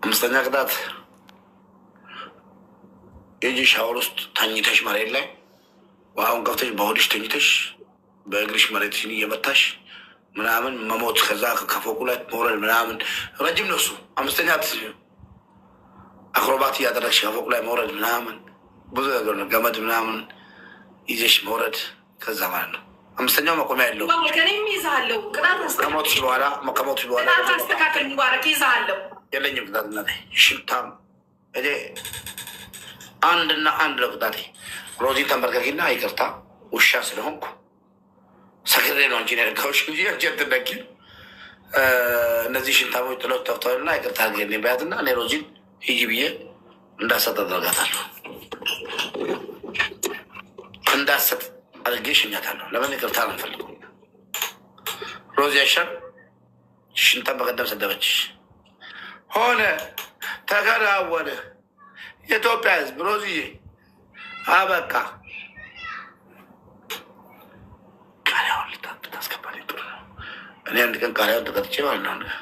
አምስተኛ ቅጣት የእጅ ሻወር ውስጥ ተኝተሽ መሬት ላይ ውሃውን ከፍተሽ በሆድሽ ተኝተሽ በእግርሽ መሬትሽን እየመታሽ ምናምን መሞት፣ ከዛ ከፎቁ ላይ መውረድ ምናምን ረጅም ነው እሱ። አምስተኛ አክሮባት እያደረግሽ ከፎቁ ላይ መውረድ ምናምን ብዙ ነገር ነው። ገመድ ምናምን ይዘሽ መውረድ ከዛ ማለት ነው። አምስተኛው መቆሚያ የለውም። ከሞትሽ በኋላ አስተካከል ሙባረክ ይዛለሁ። የለኝም ቅጣት እና ሽንታም እኔ አንድና አንድ ነው ቅጣቴ። ሮዚን ተንበርከኪና ይቅርታ ውሻ ስለሆንኩ ሰክሬ ነው እንጂ ነርካዎች እንጂ አንጀትነኪ እነዚህ ሽንታሞች ጥሎት ተፍተዋልና ይቅርታ አድርጌልኝ በያትና እኔ ሮዚን ሂጂ ብዬ እንዳሰጥ አደርጋታለሁ። እንዳሰጥ አድርጌ ሽኛታለሁ። ለምን ይቅርታ አንፈልገው? ሮዚ ያሻል ሽንታን በቀደም ሰደበችሽ ሆነ ተከናወነ። የኢትዮጵያ ሕዝብ ሮዚዬ አበቃ። ቃሪያውን ልታስገባልኝ ጥሩ ነው። እኔ አንድ ቀን ቃሪያውን ተቀጥቼ ማለት ነው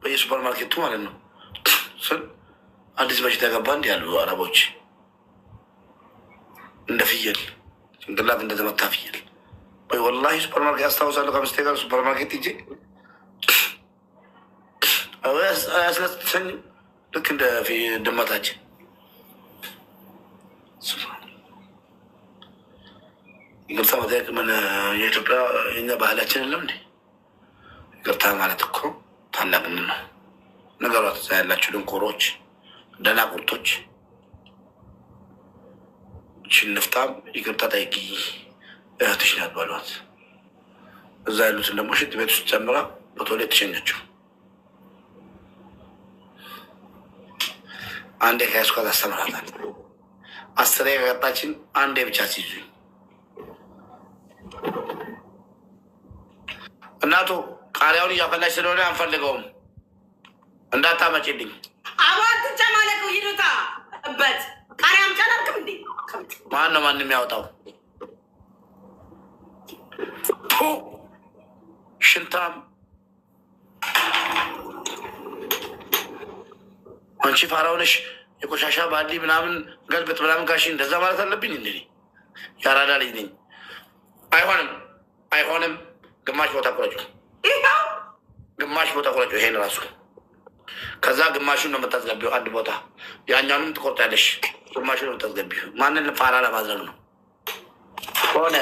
በየሱፐር ማርኬቱ ማለት ነው ስል አዲስ በሽታ ገባ እንዲ ያሉ አረቦች እንደ ፍየል ጭንቅላት እንደተመታ ፍየል። ወይ ወላሂ ሱፐር ማርኬት አስታውሳለሁ። ከምስቴ ጋር ሱፐር ማርኬት ሂጄ አያስነጥሰኝ ልክ እንደ ድመታችን። ይቅርታ መጠየቅ ምን የኢትዮጵያ የኛ ባህላችን የለም እንዴ? ይቅርታ ማለት እኮ ታላቅነት ነው። ነገሯት እዛ ያላችሁ ድንቆሮች፣ ደናቁርቶች ሽንፍታም ይቅርታ ጠይቂ እህትሽ ናት ባሏት። እዛ ያሉትን ደግሞ ሽንት ቤት ውስጥ ጨምራ በቶሌት ተሸኘችው። አንዴ ከያዝኳት አስተምራታል። 10 ከቀጣችን አንዴ ብቻ ሲይዙኝ እናቱ ቃሪያውን እያፈላች ስለሆነ አንፈልገውም እንዳታመጪልኝ። አባት ጨማለቁ ይሉታ በት ቃሪያም ጨላልክም እንዴ? ማን ነው ማንም ያወጣው? ሽንታም አንቺ ፋራውነሽ የቆሻሻ ባሊ ምናምን ገልብጥ ምናምን ካሽ እንደዛ ማለት አለብኝ እንዴ? ያራዳ ልጅ ነኝ። አይሆንም አይሆንም። ግማሽ ቦታ ቁረጩ፣ ግማሽ ቦታ ቁረጩ። ይሄን ራሱ ከዛ ግማሹን ነው የምታስገቢው አንድ ቦታ፣ ያኛውንም ትቆርጣለሽ። ግማሹን ነው የምታስገቢው። ማንን ፋራ ለማድረግ ነው? ሆነ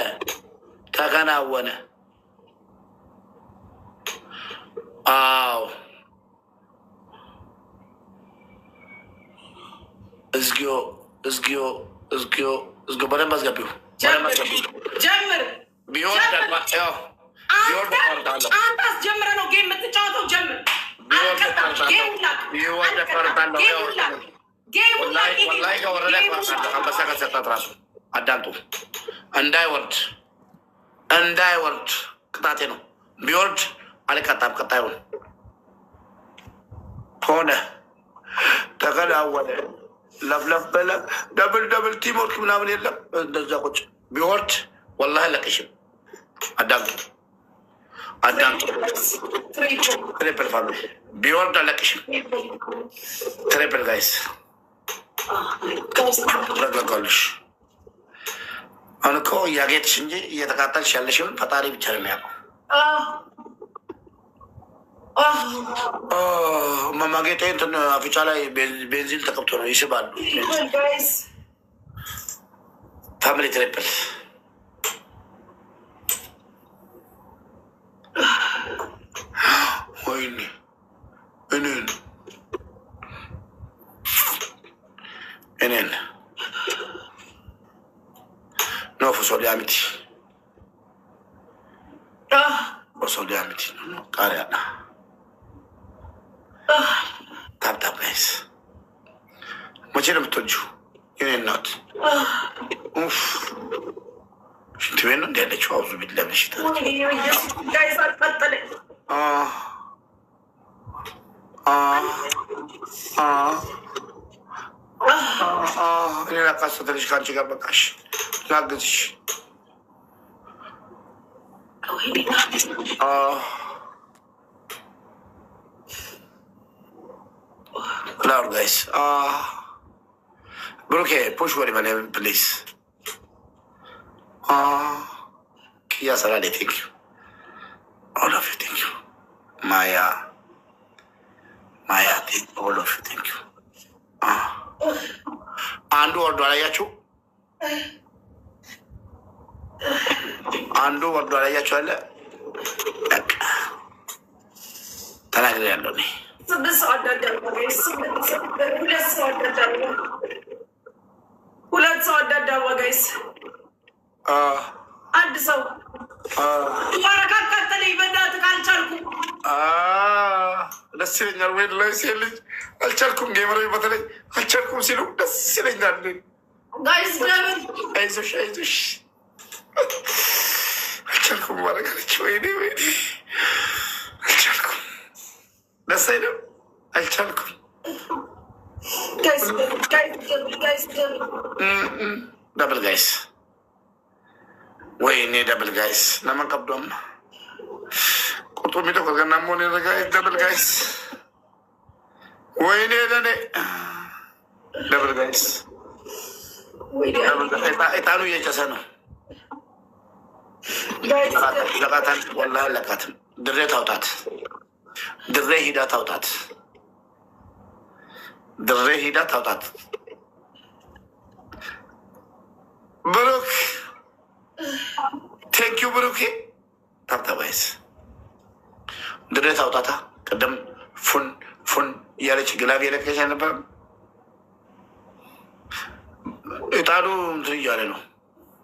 ተከናወነ። አዎ እዝጊዮ እዝጊዮ እዝጊዮ እዝጊዮ በደንብ አስገቢው። ጀምር ቢሆን አንተ አስጀምረ ነው ጌም የምትጫወተው። ጀምር ወላሂ ከወረደ አንበሳ ከሰጣት ራሱ አዳምጡ። እንዳይወርድ ቅጣቴ ነው። ቢወርድ አልቀጣም። ቀጣዩን ሆነ ተከናወነ። ለፍለፍ በለ ደብል ቲም ወርክ ምናምን የለም። እንደዛ ቁጭ ቢወርድ ወላሂ አለቅሽም። አዳምጡ። ትሪፕል ፋሚሊ ቢወርድ አለቅሽም። ትሪፕል ጋይስ ረጋጋሉሽ። አሁን እኮ እያጌጥሽ እንጂ እየተቃጠልሽ ያለሽውን ፈጣሪ ብቻ ነው የሚያውቀው። ማማጌጤ እንትን አፍንጫ ላይ ቤንዚን ተቀብቶ ነው ይስባሉ። ፋሚሊ ትሪፕል ወይኔ እኔን ነው ፎሶሊያሚቲ ቃሪያ ታብታብ ጋይስ መቼ ነው የምትወጂው? የኔ እናት ሽንት ቤት ነው እንዲ ያለችው። አውዙ ቢት ለብሽት እኔ ላካሰተልሽ ከአንቺ ጋር በቃሽ ላግዝሽ። Loud guys. Broke, push for my name, please. Yes, I really thank you. All of you, thank you. Maya, all of you, thank you. Andu or Darayachu? Andu or Darayachu? Tanagriandoni. So this order done, guys. Let's order done, guys. And so, you are a cat, even that culture. The cylinder with Lysilis. I'll check him, give away, but I'll check him, see, look, the cylinder. Guys, I wish. I'll check him, what I got you anyway. I'll check him. The side of I'll check him. Guys. Double guys. We need double guys. Namakabdom. Kutumito ko ganamo ni guys. Double guys. We need double guys. Double guys. Itano yan kasano. Lakatan. Wallahi lakatan. Dirre tautat. Dirre hida tautat. Baruk. Thank you, Baruki. Tata guys. Dirre tautata. Kadam fun yare chigla yare kesa na pa. Itaru three yare no.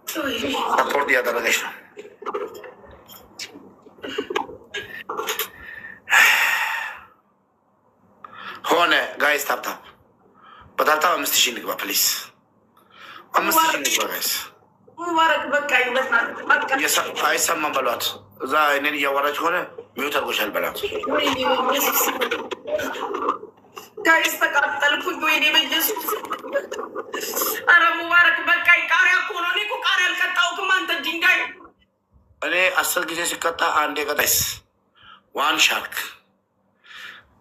Support diya tala guys. Hone guys tap. Badalta amstishin nikba please. Amstishin nikba guys. Yes, I saw my ballot. I need your watch on it. Mutal Gushal Ballot. Guys, the capital could do it even just. Aramuarak Bakai Kara Kuroniku Karal Kataukumanta Jingai. Asal Gisikata and Degatis. One shark.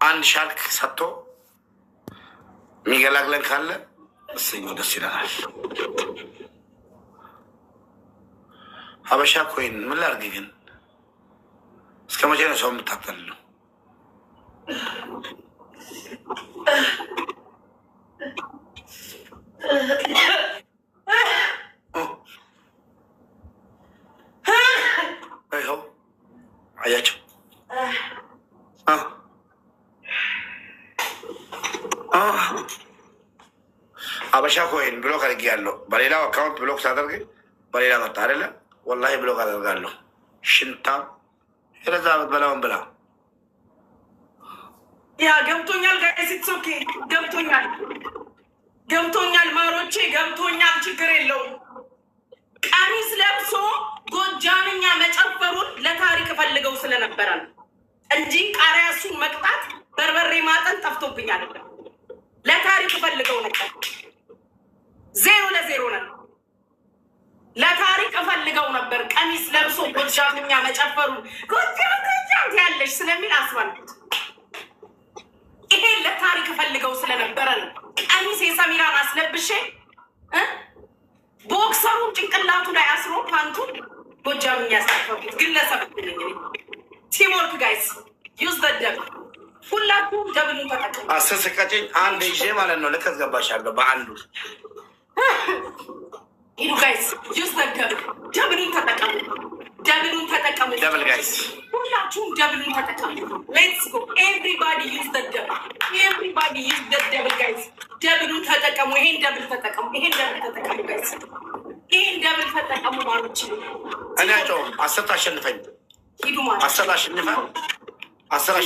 And shark Sato. Miguel Aglan Kalla. Sing of the Sirana. Habasha Queen, Muller Gigan. Scamajana Som Tatalo. Hey ho, Ayacho. Habasha Queen, block Giallo. Barilla account block Saturday. Barilla Matarella. والله بلوغ هذا قال له شنطة إلى ذا بلا يا قمتونيال guys it's okay قمتونيال ماروتشي قمتونيال ችግር ቀሚስ ለብሶ ጎጃምኛ መጨፈሩን ለታሪክ ፈልገው ስለነበረ እንጂ ቃሪያሱን መቅጣት በርበሬ ማጠን ጠፍቶብኝ አይደለም ለታሪክ ፈልገው ነበር 0-0 ነው ለታሪክ ፈልገው ነበር ቀሚስ ለብሶ ጎጃምኛ መጨፈሩን ጎጃም ያለሽ ስለሚል አስባልኩት ይሄ ለታሪክ ፈልገው ስለነበረ ቀሚስ የሰሚራን አስለብሼ ቦክሰሩን ጭንቅላቱ ላይ አስሮ ፓንቱን ጎጃምኛ ያሳፈሩት ግለሰብ እንግዲህ ቲምወርክ ጋይስ ዩዝ ዘ ደብል ሁላችሁም ደብሉን ተጠቀሙ አሰሰቀጭኝ አንድ ይዤ ማለት ነው ልከት ገባሻለሁ በአንዱ You guys, use the double tatakamu. Double guys. Let's go. Everybody use the double. Everybody use the double guys. Double tatakamu. Double tatakamu. Double guys. Double tatakamu maruchi. Ana jo asata shenfan. Kidu ma. Asata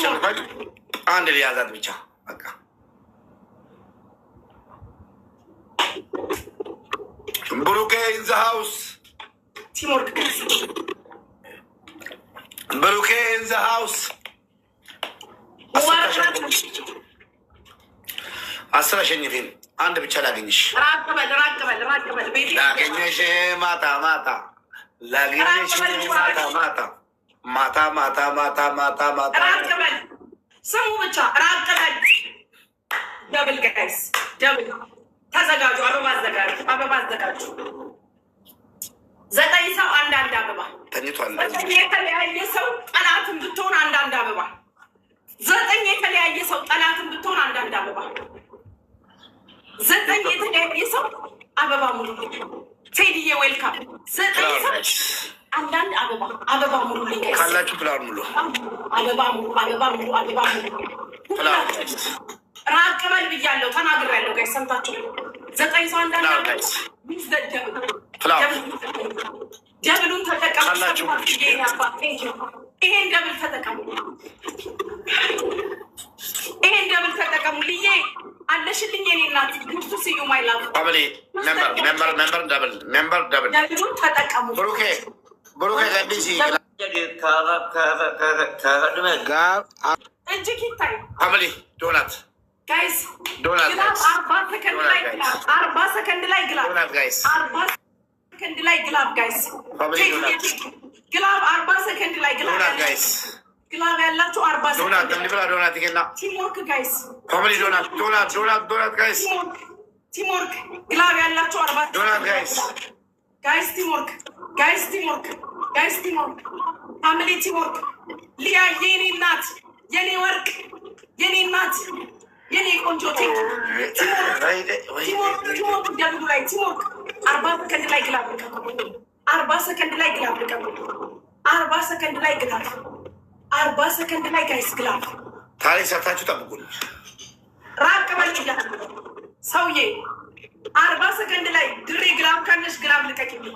shenfan. Ande yazad bicha. Aka. Baruke in the house. Teamwork. Baruke in the house. Asra shenifin. And the challenge. Rakabel. Lagish mata. Lagish mata. ማታ ማታ ማታ ማታ ማታ ራቅ በል ስሙ ብቻ ራቅ በል። ደብል ጋይስ ደብል ተዘጋጁ። አበባ አዘጋጁ። አበባ አዘጋጁ። 9 ሰው አንዳንድ አበባ ተኝቷል። የተለያየ ሰው ጠላትን ብትሆን አንዳንድ አበባ 9 የተለያየ ሰው ጠላትን ብትሆን አንዳንድ አበባ 9 የተለያየ ሰው አበባ ሙሉ ቴዲዬ ዌልካም 9 ሰው አንዳንድ አበባ አበባ ሙሉ ጋይስ ካላችሁ ፕላን ሙሉ አበባ ሙሉ አበባ ሙሉ አበባ ሙሉ ፕላን ራቅ በል ብያለሁ ተናግሬያለሁ ጋይስ ሰምታችሁ 9 ሰው አንዳንድ አበባ ደብሉን ተጠቀሙ። ይሄን ደብል ተጠቀሙ። ይሄን ደብል ተጠቀሙ። ልዬ አለሽልኝ የኔ እናት ጉርቱ ስዩ ማይላፍ ፋሚሊ ሜምበር ደብል ደብሉን ተጠቀሙ። ብሩኬ ገዲሲ እጅግ ይታይ ፋሚሊ ዶናት ጋይስ ዶናት ግላብ 40 ሰከንድ ላይ ግላብ ዶናት ጋይስ 40 ሰከንድ ላይ ግላብ ጋይስ ግላብ 40 ሰከንድ ላይ ግላብ ዶናት ጋይስ ግላብ ያላችሁ 40 ሰከንድ ዶናት እንደምትበላ ዶናት ይገና ቲምወርክ ጋይስ ፋሚሊ ዶናት ጋይስ ቲምወርክ ግላብ ያላችሁ 40 ዶናት ጋይስ ቲምወርክ ፋሚሊ ቲምወርክ ሊያ የኔ እናት የኔ ወርቅ የኔ እናት የኔ ቆንጆ ቲምወርክ ደብሉ ላይ ቲምወርክ 40 ሰከንድ ላይ ግላብ ልቀቁ። 40 ሰከንድ ላይ ግላብ ልቀቁ። 40 ሰከንድ ላይ ግላብ 40 ሰከንድ ላይ ጋይስ ግላብ ታሪክ ሰርታችሁ ጠብቁን። ራቅ በል ሰውዬ 40 ሰከንድ ላይ ድሬ ግላብ ካለሽ ግላብ ልቀቂልኝ።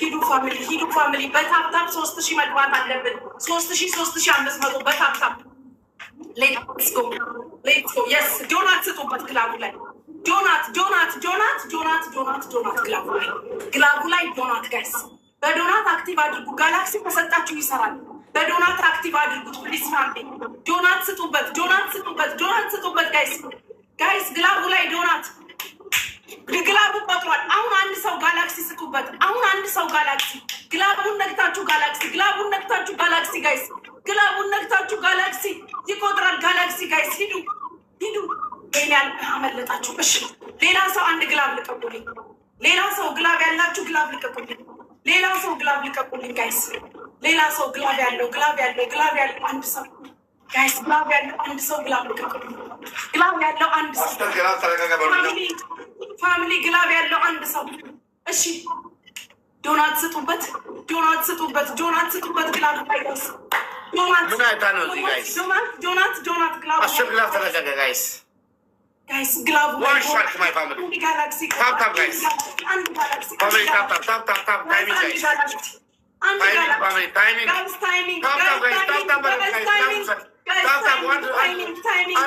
ሂዱ ፋሚሊ በታፕታፕ 3000 መግባት አለብን። 3500 በታፕታፕ ሌትስ ጎ የስ ዶናት ስጡበት ግላቡ ላይ ግላቡ ላይ ዶናት ጋይስ በዶናት አክቲቭ አድርጉ። ጋላክሲ ከሰጣችሁ ይሰራል። በዶናት አክቲቭ አድርጉት ፕሊዝ ፋሚሊ። ዶናት ስጡበት ጋይስ ግላቡ ላይ ዶናት ግላቡ ቆጥሯል። አሁን አንድ ሰው ጋላክሲ ስጡበት። ግላቡን ነግታችሁ ጋላክሲ ጋይስ ግላቡን ነግታችሁ ጋላክሲ ይቆጥራል። ጋላክሲ ጋይስ ሂዱ ይሄን አመለጣችሁ። እሺ ሌላ ሰው አንድ ግላብ ልቀቁልኝ። ሌላ ሰው ግላብ ያላችሁ ግላብ ልቀቁልኝ። ጋይስ ሌላ ሰው ግላብ ያለው አንድ ሰው ጋይስ ግላብ ያለው አንድ ሰው ግላብ ልቀቁልኝ። ግላብ ያለው አንድ ሰው ፋሚሊ ግላብ ያለው አንድ ሰው እሺ ዶናት ስጡበት ግላብ ላይ ጋይስ ዶናት ግላብ 10 ግላብ ተለቀቀ ጋይስ ግላቡ One shark, my family. ጋላክሲ Tap, guys. አንድ ጋላክሲ Family, tap, timing, guys. Timing. Tap, guys. Tap, guys. Tap, one, timing